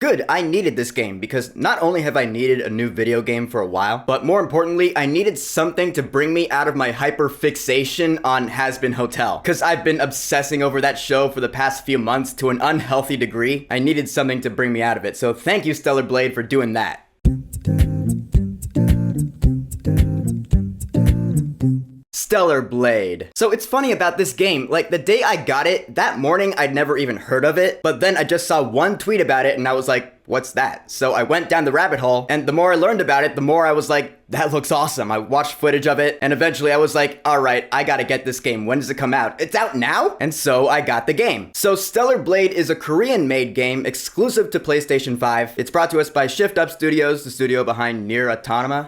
Good, I needed this game because not only have I needed a new video game for a while, but more importantly, I needed something to bring me out of my hyper fixation on Hazbin Hotel. Cause I've been obsessing over that show for the past few months to an unhealthy degree. I needed something to bring me out of it, so thank you Stellar Blade for doing that. Stellar Blade. So it's funny about this game, like the day I got it, that morning I'd never even heard of it, but then I just saw one tweet about it and I was like, what's that? So I went down the rabbit hole, and the more I learned about it, the more I was like, that looks awesome. I watched footage of it, and eventually I was like, alright, I gotta get this game. When does it come out? It's out now? And so I got the game. So Stellar Blade is a Korean-made game exclusive to PlayStation 5. It's brought to us by Shift Up Studios, the studio behind Nier Automata?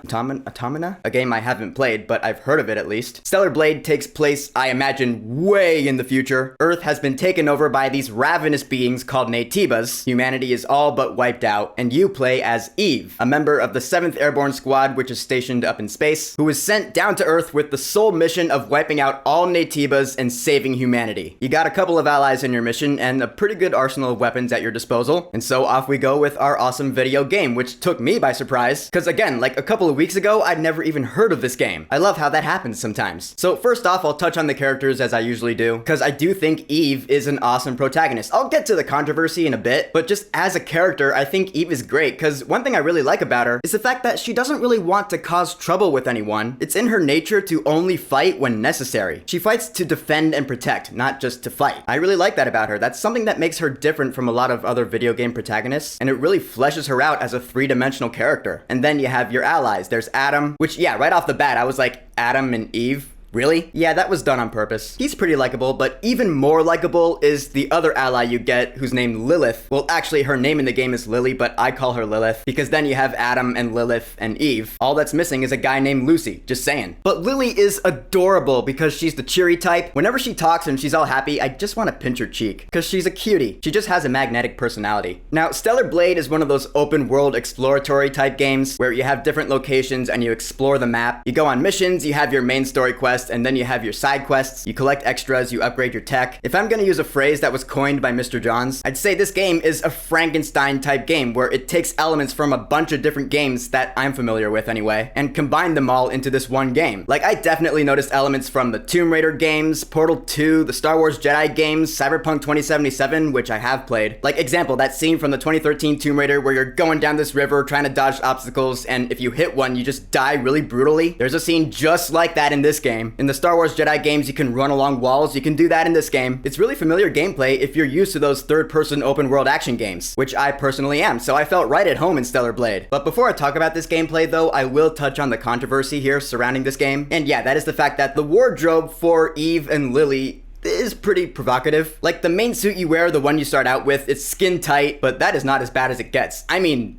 A game I haven't played, but I've heard of it at least. Stellar Blade takes place, I imagine, way in the future. Earth has been taken over by these ravenous beings called Naytibas. Humanity is all but wiped out, and you play as Eve, a member of the 7th Airborne Squad, which is stationed up in space, who was sent down to Earth with the sole mission of wiping out all Naytibas and saving humanity. You got a couple of allies in your mission and a pretty good arsenal of weapons at your disposal, and so off we go with our awesome video game, which took me by surprise, because again, like a couple of weeks ago, I'd never even heard of this game. I love how that happens sometimes. So first off, I'll touch on the characters as I usually do, because I do think Eve is an awesome protagonist. I'll get to the controversy in a bit, but just as a character, I think Eve is great, because one thing I really like about her is the fact that she doesn't really want to cause trouble with anyone. It's in her nature to only fight when necessary. She fights to defend and protect, not just to fight. I really like that about her. That's something that makes her different from a lot of other video game protagonists, and it really fleshes her out as a three-dimensional character. And then you have your allies. There's Adam, which, yeah, right off the bat, I was like, Adam and Eve? Really? Yeah, that was done on purpose. He's pretty likable, but even more likable is the other ally you get, who's named Lilith. Well, actually, her name in the game is Lily, but I call her Lilith, because then you have Adam and Lilith and Eve. All that's missing is a guy named Lucy, just saying. But Lily is adorable because she's the cheery type. Whenever she talks and she's all happy, I just want to pinch her cheek, because she's a cutie. She just has a magnetic personality. Now, Stellar Blade is one of those open world exploratory type games where you have different locations and you explore the map. You go on missions, you have your main story quest, and then you have your side quests, you collect extras, you upgrade your tech. If I'm gonna use a phrase that was coined by Mr. Johns, I'd say this game is a Frankenstein type game where it takes elements from a bunch of different games that I'm familiar with anyway, and combined them all into this one game. Like, I definitely noticed elements from the Tomb Raider games, Portal 2, the Star Wars Jedi games, Cyberpunk 2077, which I have played. Like, example, that scene from the 2013 Tomb Raider where you're going down this river trying to dodge obstacles, and if you hit one, you just die really brutally. There's a scene just like that in this game. In the Star Wars Jedi games, you can run along walls. You can do that in this game. It's really familiar gameplay if you're used to those third-person open-world action games, which I personally am, so I felt right at home in Stellar Blade. But before I talk about this gameplay, though, I will touch on the controversy here surrounding this game. And yeah, that is the fact that the wardrobe for Eve and Lily is pretty provocative. Like, the main suit you wear, the one you start out with, it's skin tight, but that is not as bad as it gets. I mean,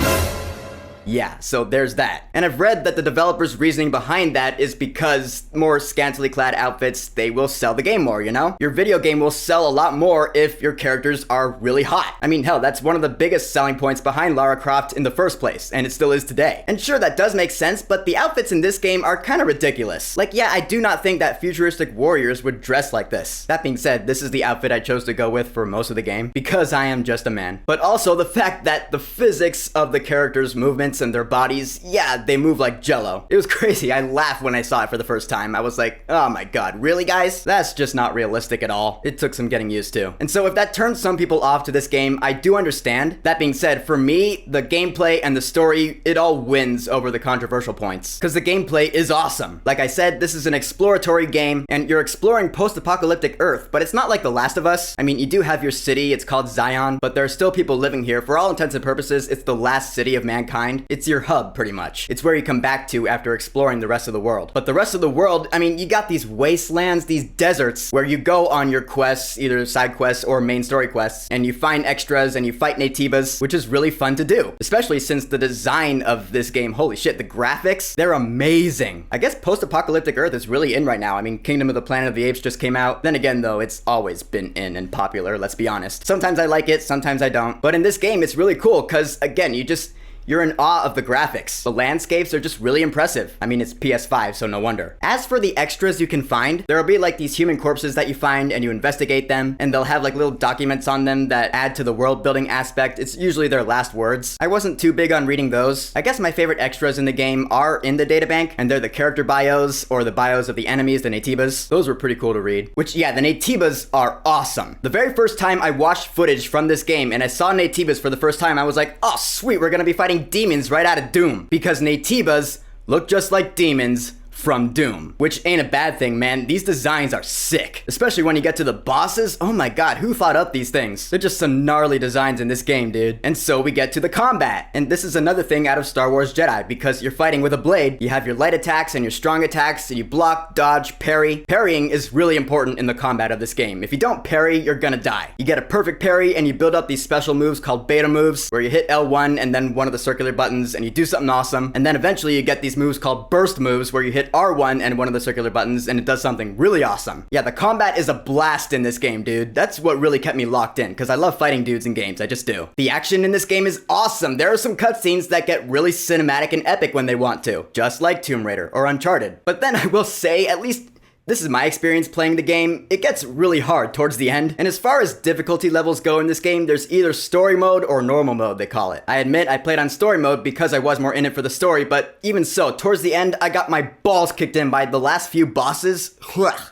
yeah, so there's that. And I've read that the developers' reasoning behind that is because more scantily clad outfits, they will sell the game more, you know? Your video game will sell a lot more if your characters are really hot. I mean, hell, that's one of the biggest selling points behind Lara Croft in the first place, and it still is today. And sure, that does make sense, but the outfits in this game are kind of ridiculous. Like, yeah, I do not think that futuristic warriors would dress like this. That being said, this is the outfit I chose to go with for most of the game, because I am just a man. But also the fact that the physics of the characters' movements and their bodies, yeah, they move like jello. It was crazy. I laughed when I saw it for the first time. I was like, oh my god, really guys? That's just not realistic at all. It took some getting used to. And so if that turns some people off to this game, I do understand. That being said, for me, the gameplay and the story, it all wins over the controversial points, because the gameplay is awesome. Like I said, this is an exploratory game, and you're exploring post-apocalyptic Earth, but it's not like The Last of Us. I mean, you do have your city, it's called Zion, but there are still people living here. For all intents and purposes, it's the last city of mankind. It's your hub, pretty much. It's where you come back to after exploring the rest of the world. But the rest of the world, I mean, you got these wastelands, these deserts, where you go on your quests, either side quests or main story quests, and you find extras and you fight Naytibas, which is really fun to do. Especially since the design of this game, holy shit, the graphics, they're amazing. I guess post-apocalyptic Earth is really in right now. I mean, Kingdom of the Planet of the Apes just came out. Then again, though, it's always been in and popular, let's be honest. Sometimes I like it, sometimes I don't. But in this game, it's really cool, because, again, you're in awe of the graphics. The landscapes are just really impressive. I mean, it's PS5, so no wonder. As for the extras you can find, there'll be like these human corpses that you find and you investigate them, and they'll have like little documents on them that add to the world building aspect. It's usually their last words. I wasn't too big on reading those. I guess my favorite extras in the game are in the databank, and they're the character bios or the bios of the enemies, the Naytibas. Those were pretty cool to read. Which, yeah, the Naytibas are awesome. The very first time I watched footage from this game and I saw Naytibas for the first time, I was like, oh sweet, we're gonna be fighting demons right out of Doom. Because Naytibas look just like demons from Doom, which ain't a bad thing, man. These designs are sick, especially when you get to the bosses. Oh my god, who thought up these things? They're just some gnarly designs in this game, dude. And so we get to the combat, and this is another thing out of Star Wars Jedi, because you're fighting with a blade. You have your light attacks and your strong attacks, and you block, dodge, parry. Parrying is really important in the combat of this game. If you don't parry, you're gonna die. You get a perfect parry, and you build up these special moves called beta moves, where you hit L1 and then one of the circular buttons, and you do something awesome. And then eventually you get these moves called burst moves, where you hit R1 and one of the circular buttons, and it does something really awesome. Yeah, the combat is a blast in this game, dude. That's what really kept me locked in, because I love fighting dudes in games, I just do. The action in this game is awesome. There are some cutscenes that get really cinematic and epic when they want to, just like Tomb Raider or Uncharted. But then I will say, at least this is my experience playing the game, it gets really hard towards the end. And as far as difficulty levels go in this game, there's either story mode or normal mode, they call it. I admit I played on story mode because I was more in it for the story, but even so, towards the end, I got my balls kicked in by the last few bosses.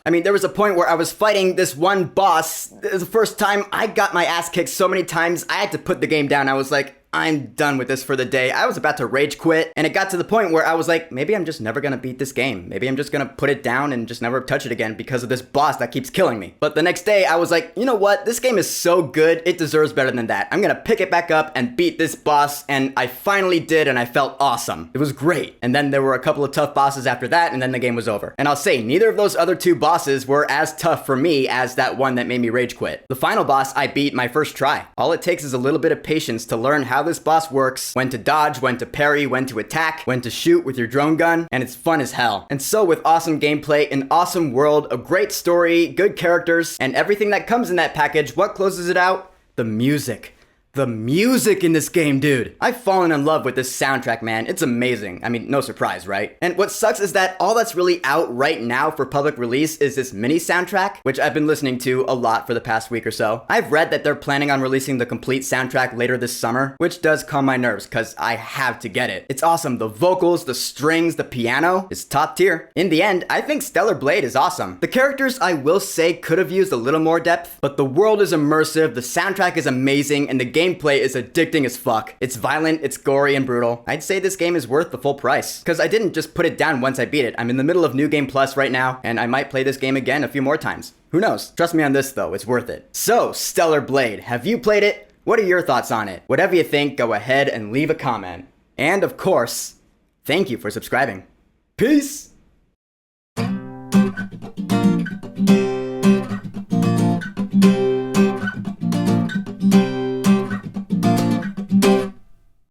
I mean, there was a point where I was fighting this one boss. The first time I got my ass kicked so many times, I had to put the game down. I was like, I'm done with this for the day. I was about to rage quit, and it got to the point where I was like, maybe I'm just never gonna beat this game. Maybe I'm just gonna put it down and just never touch it again because of this boss that keeps killing me. But the next day, I was like, you know what? This game is so good, it deserves better than that. I'm gonna pick it back up and beat this boss, and I finally did, and I felt awesome. It was great. And then there were a couple of tough bosses after that, and then the game was over. And I'll say, neither of those other two bosses were as tough for me as that one that made me rage quit. The final boss I beat my first try. All it takes is a little bit of patience to learn how this boss works, when to dodge, when to parry, when to attack, when to shoot with your drone gun, and it's fun as hell. And so with awesome gameplay, an awesome world, a great story, good characters, and everything that comes in that package, what closes it out? The music. The music in this game, dude. I've fallen in love with this soundtrack, man. It's amazing. I mean, no surprise, right? And what sucks is that all that's really out right now for public release is this mini soundtrack, which I've been listening to a lot for the past week or so. I've read that they're planning on releasing the complete soundtrack later this summer, which does calm my nerves because I have to get it. It's awesome. The vocals, the strings, the piano is top tier. In the end, I think Stellar Blade is awesome. The characters, I will say, could have used a little more depth, but the world is immersive, the soundtrack is amazing, and the gameplay is addicting as fuck. It's violent, it's gory and brutal. I'd say this game is worth the full price, because I didn't just put it down once I beat it. I'm in the middle of New Game Plus right now, and I might play this game again a few more times. Who knows? Trust me on this though, it's worth it. So, Stellar Blade, have you played it? What are your thoughts on it? Whatever you think, go ahead and leave a comment. And of course, thank you for subscribing. Peace!